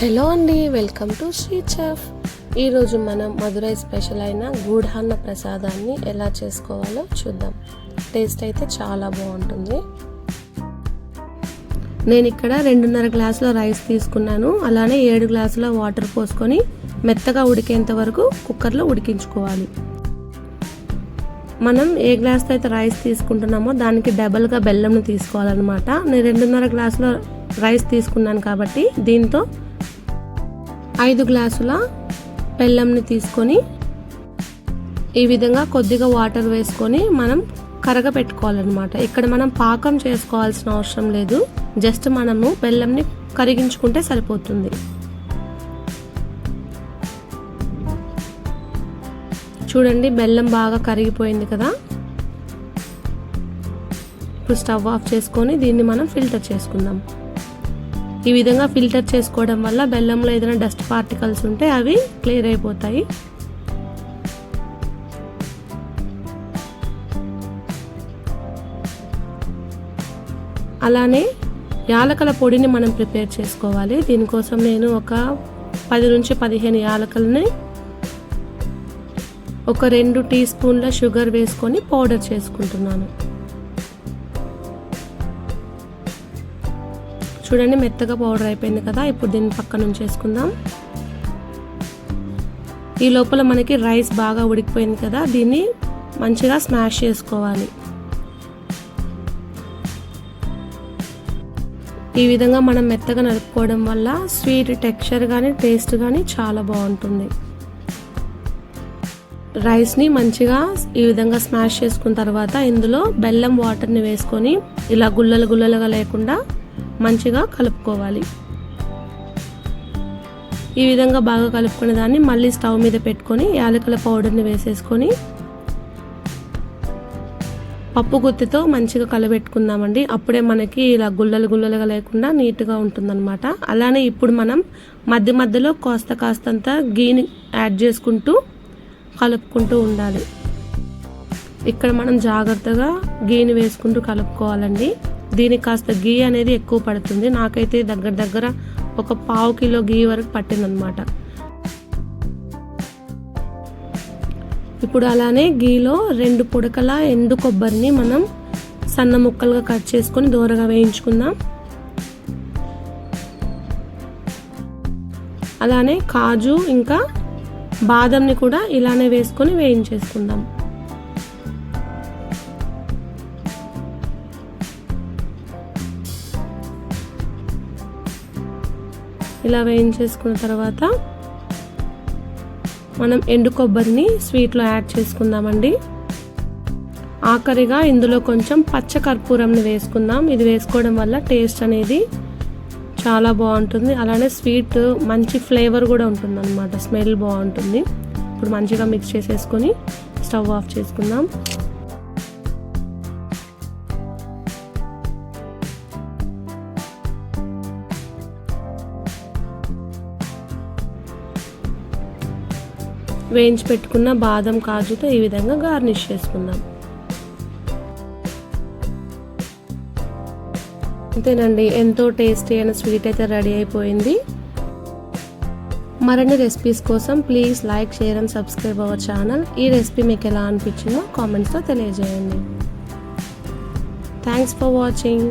Hello అండి, welcome to sweet chef. ఈరోజు మనం మధురై స్పెషల్ అయిన గూఢాన్న ప్రసాదాన్ని ఎలా చేసుకోవాలో చూద్దాం. టేస్ట్ అయితే చాలా బాగుంటుంది. నేను ఇక్కడ 2.5 గ్లాసుల రైస్ తీసుకున్నాను. అలానే 7 గ్లాసుల వాటర్ పోసుకొని మెత్తగా ఉడికేంత వరకు కుక్కర్లో ఉడికించుకోవాలి. మనం ఏ గ్లాస్తో అయితే రైస్ తీసుకుంటున్నామో దానికి డబల్గా బెల్లంను తీసుకోవాలన్నమాట. నేను 2.5 గ్లాసుల రైస్ తీసుకున్నాను కాబట్టి దీంతో 5 గ్లాసుల బెల్లంని తీసుకొని ఈ విధంగా కొద్దిగా వాటర్ వేసుకొని మనం కరగపెట్టుకోవాలన్నమాట. ఇక్కడ మనం పాకం చేసుకోవాల్సిన అవసరం లేదు, జస్ట్ మనము బెల్లంని కరిగించుకుంటే సరిపోతుంది. చూడండి, బెల్లం బాగా కరిగిపోయింది కదా. ఇప్పుడు స్టవ్ ఆఫ్ చేసుకొని దీన్ని మనం ఫిల్టర్ చేసుకుందాం. ఈ విధంగా ఫిల్టర్ చేసుకోవడం వల్ల బెల్లంలో ఏదైనా డస్ట్ పార్టికల్స్ ఉంటే అవి క్లియర్ అయిపోతాయి. అలానే యాలకుల పొడిని మనం ప్రిపేర్ చేసుకోవాలి. దీనికోసం నేను ఒక 10 నుంచి 15 యాలకులని ఒక 2 టీ స్పూన్ల షుగర్ వేసుకొని పౌడర్ చేసుకుంటున్నాను. చూడండి, మెత్తగా పౌడర్ అయిపోయింది కదా. ఇప్పుడు దీన్ని పక్కన ఉంచేసుకుందాం. ఈ లోపల మనకి రైస్ బాగా ఉడికిపోయింది కదా, దీన్ని మంచిగా స్మాష్ చేసుకోవాలి. ఈ విధంగా మనం మెత్తగా నలుపుకోవడం వల్ల స్వీట్ టెక్స్చర్ కానీ టేస్ట్ కానీ చాలా బాగుంటుంది. రైస్ని మంచిగా ఈ విధంగా స్మాష్ చేసుకున్న తర్వాత ఇందులో బెల్లం వాటర్ని వేసుకొని ఇలా గుల్లలుగా లేకుండా మంచిగా కలుపుకోవాలి. ఈ విధంగా బాగా కలుపుకునే దాన్ని మళ్ళీ స్టవ్ మీద పెట్టుకొని యాలకుల పౌడర్ని వేసేసుకొని పప్పు గుత్తితో మంచిగా కలబెట్టుకుందామండి. అప్పుడే మనకి ఇలా గుల్లలుగా లేకుండా నీట్గా ఉంటుందన్నమాట. అలానే ఇప్పుడు మనం మధ్యలో కాస్తంత గీని యాడ్ చేసుకుంటూ కలుపుకుంటూ ఉండాలి. ఇక్కడ మనం జాగ్రత్తగా గీని వేసుకుంటూ కలుపుకోవాలండి. దీనికి కాస్త గీ అనేది ఎక్కువ పడుతుంది. నాకైతే దగ్గర ఒక 1/2 కిలో గీ వరకు పట్టిందనమాట. ఇప్పుడు అలానే గీలో 2 పుడకల ఎండు కొబ్బరిని మనం సన్న ముక్కలుగా కట్ చేసుకొని దూరగా వేయించుకుందాం. అలానే కాజు ఇంకా బాదంని కూడా ఇలానే వేసుకొని వేయించేసుకుందాం. ఇలా వేయించేసుకున్న తర్వాత మనం ఎండు కొబ్బరిని స్వీట్లో యాడ్ చేసుకుందామండి. ఆఖరిగా ఇందులో కొంచెం పచ్చ కర్పూరంని వేసుకుందాం. ఇది వేసుకోవడం వల్ల టేస్ట్ అనేది చాలా బాగుంటుంది. అలానే స్వీట్ మంచి ఫ్లేవర్ కూడా ఉంటుంది అన్నమాట, స్మెల్ బాగుంటుంది. ఇప్పుడు మంచిగా మిక్స్ చేసేసుకొని స్టవ్ ఆఫ్ చేసుకుందాం. వేయించి పెట్టుకున్న బాదం కాజుతో ఈ విధంగా గార్నిష్ చేసుకుందాం. అంతేనండి, ఎంతో టేస్టీ అయిన స్వీట్ అయితే రెడీ అయిపోయింది. మరిన్ని రెసిపీస్ కోసం please like, share and subscribe our channel. ఈ రెసిపీ మీకు ఎలా అనిపించిందో కామెంట్స్లో తెలియజేయండి. Thanks for watching.